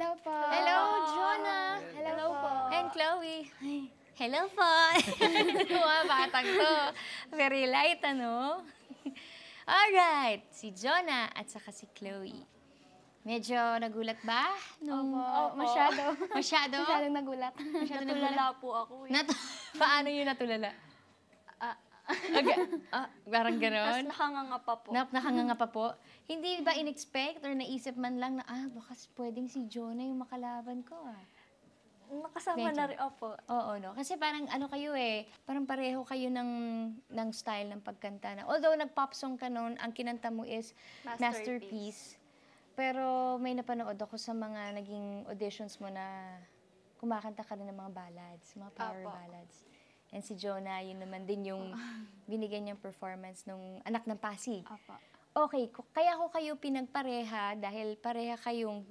Hello po. Hello, Jonah. Hello po. And Chloe. Hello po. Mga batang to. Very light, ano? Alright, si Jonah at saka si Chloe. Medyo nagulat ba? Opo. Masyado. Masyado? Masyadong nagulat. Natulala po ako eh. Paano yun natulala? Parang Tapos ganon? nakanganga pa po. Nakanganga pa po. Hindi ba in-expect or naisip man lang na, baka pwedeng si Jonah yung makalaban ko, Nakasama Medyo. na rin, opo. Oo, no? Kasi parang ano kayo parang pareho kayo ng style ng pagkanta na. Although nag-pop song ka noon, ang kinanta mo is Masterpiece. Pero may napanood ako sa mga naging auditions mo na kumakanta ka rin ng mga ballads, mga power ballads. And si Jonah, yun naman din yung binigyan niyang performance nung Anak ng Pasig. Opo. Okay, kaya ko kayo pinagpareha dahil pareha kayong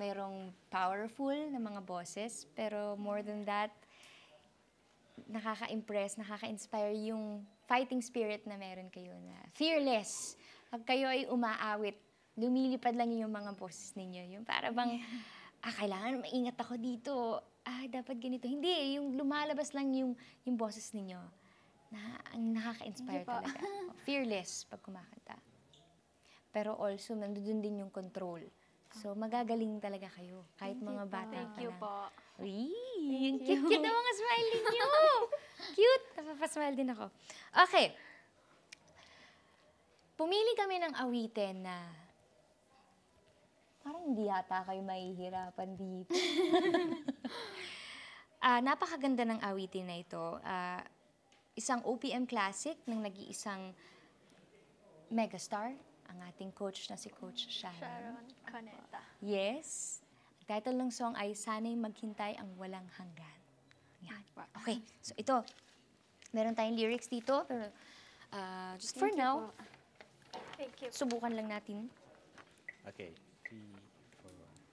mayroong powerful na mga boses, pero more than that, nakaka-impress, nakaka-inspire yung fighting spirit na meron kayo na fearless. Pag kayo ay umaawit, lumilipad lang yung mga boses ninyo. Yung para bang, kailangan maingat ako dito. Dapat ganito. Hindi, yung lumalabas lang yung boses ninyo. Ang nakaka-inspire talaga. Fearless pag kumakanta. Pero also, nandun din yung control. So, magagaling talaga kayo. Kahit mga bata pa lang. Thank you po. Uy, yung cute na mga smile ninyo. Cute. Napapasmile din ako. Okay. Pumili kami ng awitin na parang hindi yata kayo mahihirapan dito. Napakaganda ng awitin na ito. Isang OPM classic ng nag-iisang megastar, ang ating coach na si Coach Sharon Cuneta. Yes. Ang title ng song ay Sana'y Maghintay ang Walang Hanggan. Yan. Okay. So ito, meron tayong lyrics dito, pero just for now, Thank you. subukan lang natin. Okay. 3, 4, 1.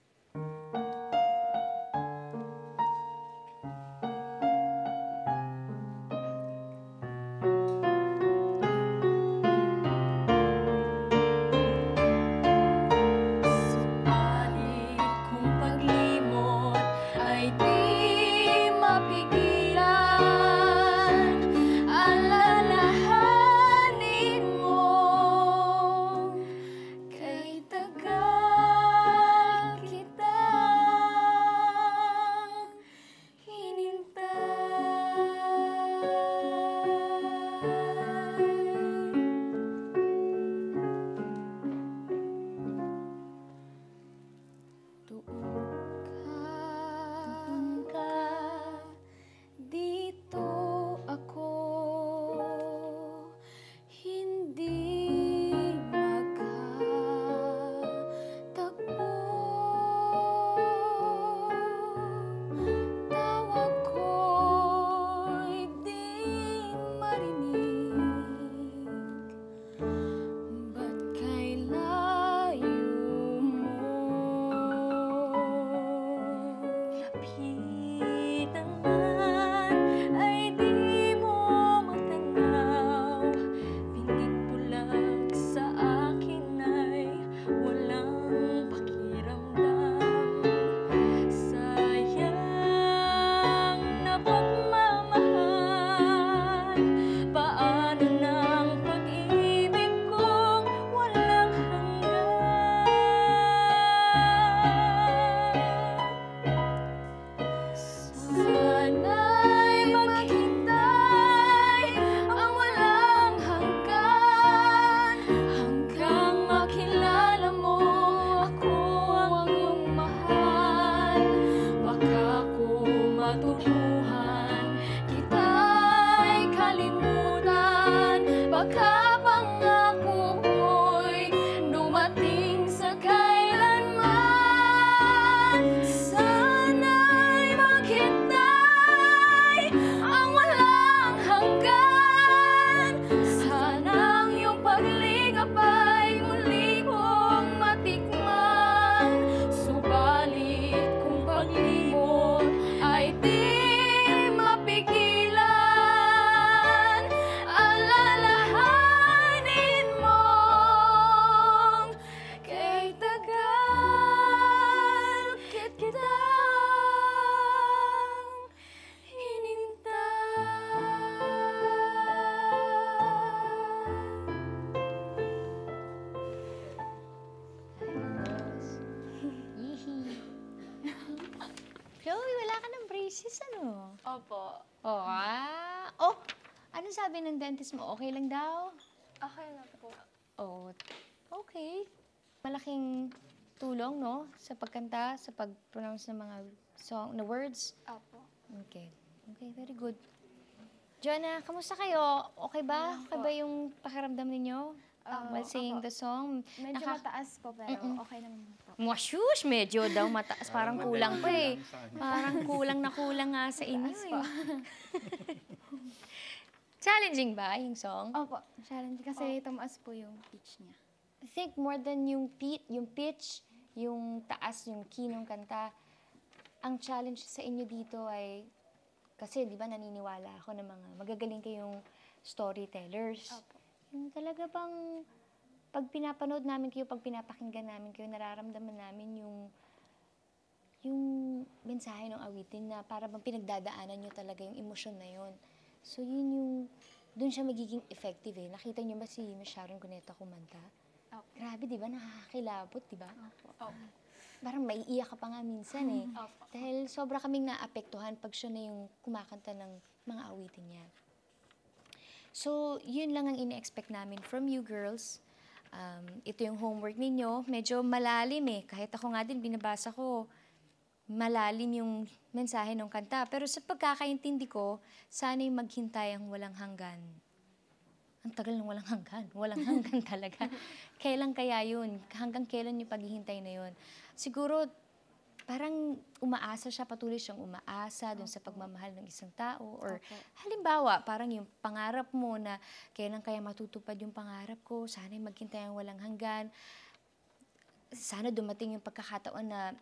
Opo. Oh, ano sabi ng dentist mo? Okay lang daw? Okay na po. Oh, okay. Malaking tulong, no? Sa pagkanta, sa pag-pronounce ng mga song, na words. Opo. Okay. Okay, very good. Joanna, kamusta kayo? Okay ba? Okay ba yung pakiramdam ninyo? While singing the song? Medyo mataas po, pero okay naman po. Mwashush! Medyo daw mataas. Parang kulang pa eh. Kulang sa ano. Parang kulang na kulang nga sa inyo po. eh. Challenging ba yung song? Opo, challenge kasi tumaas po yung pitch niya. I think more than yung pitch, yung taas, yung key ng kanta, ang challenge sa inyo dito ay, kasi di ba naniniwala ako na mga magagaling kayong storytellers. Opo. Yung talaga bang pag pinapanood namin kayo, pag pinapakinggan namin kayo, nararamdaman namin yung mensahe ng awitin na para bang pinagdadaanan nyo talaga yung emosyon na yun. So yun yung, dun siya magiging effective eh. Nakita nyo ba si Miss Sharon Cuneta kumanta? Opo. Grabe, di ba? Nakakakilabot, di ba? Opo. Parang maiiyak ka pa nga minsan eh. Opo. Dahil sobra kaming naapektuhan pag siya na yung kumakanta ng mga awitin niya. So, yun lang ang ini-expect namin from you girls. Ito yung homework ninyo. Medyo malalim eh. Kahit ako nga din, binabasa ko, malalim yung mensahe ng kanta. Pero sa pagkakaintindi ko, sana'y maghintay ang walang hanggan. Ang tagal ng walang hanggan. Walang hanggan talaga. Kailan kaya yun? Hanggang kailan yung paghihintay na yun? Siguro, parang umaasa siya, patuloy siyang umaasa dun sa pagmamahal ng isang tao. Or halimbawa, parang yung pangarap mo na kailan kaya matutupad yung pangarap ko, sana'y maghintay ang walang hanggan. Sana dumating yung pagkakataon na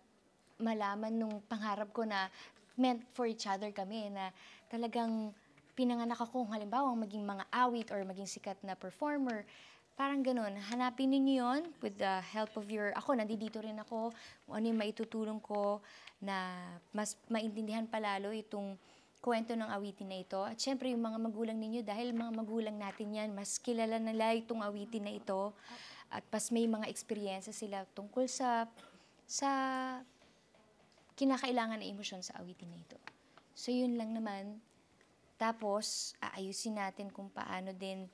malaman nung pangarap ko na meant for each other kami, na talagang pinanganak ako, halimbawa, maging mga awit or maging sikat na performer. Parang ganun. Hanapin ninyo yun with the help of ako, nandito rin ako, kung ano yung maitutulong ko na mas maintindihan palalo itong kwento ng awitin na ito. At syempre, yung mga magulang ninyo, dahil mga magulang natin yan, mas kilala nila itong awitin na ito. At mas may mga experience sila tungkol sa kinakailangan na emosyon sa awitin na ito. So, yun lang naman. Tapos, aayusin natin kung paano din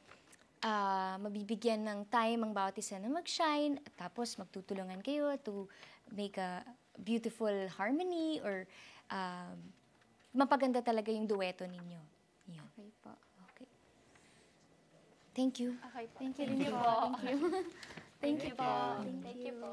mabibigyan ng time ang bawat isa na mag-shine. Tapos, magtutulungan kayo to make a beautiful harmony or mapaganda talaga yung dueto ninyo. Yun. Okay po. Okay. Thank you. Okay po. Thank you rin po. Thank you. Thank you po. Thank Thank you you. po.